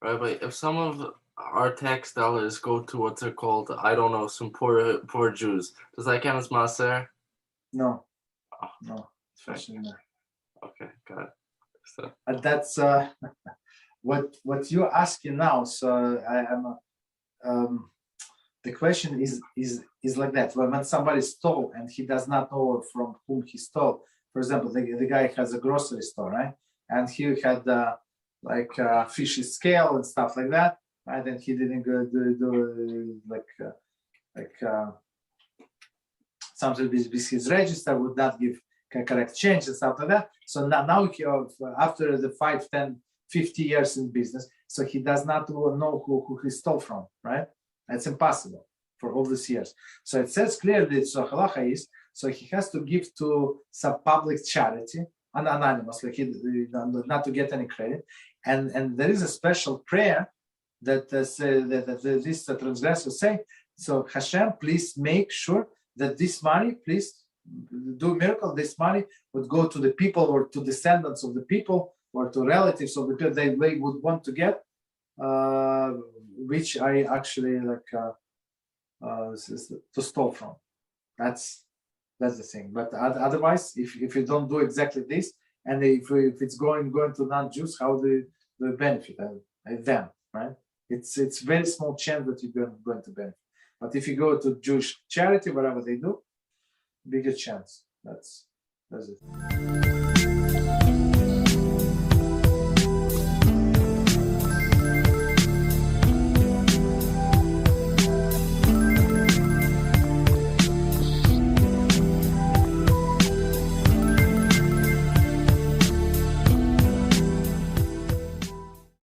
Rabbi, if some of our tax dollars go to what's it called, I don't know, some poor Jews, does that count as maaser? No. Oh, No. Especially no. Okay, got it. So. And that's what you're asking now. So the question is like that. When somebody stole and he does not know from whom he stole. For example, the guy has a grocery store, right? And he had like fishy scale and stuff like that, right? And he didn't go do something with his register, would not give correct change and stuff like that. So now he, after the 5, 10, 50 years in business, so he does not know who he stole from, right? That's impossible for all these years. So it says clearly, so halacha is, so he has to give to some public charity, anonymous, like not to get any credit. And there is a special prayer that this transgressor say, so HaShem, please make sure that this money, please do a miracle, this money would go to the people or to descendants of the people or to relatives of the people they would want to get, which I actually to stole from. That's the thing. But otherwise, if you don't do exactly this, and if it's going to non-Jews, how do you benefit them, right? It's very small chance that you're going to benefit. But if you go to Jewish charity, whatever they do, bigger chance. That's it.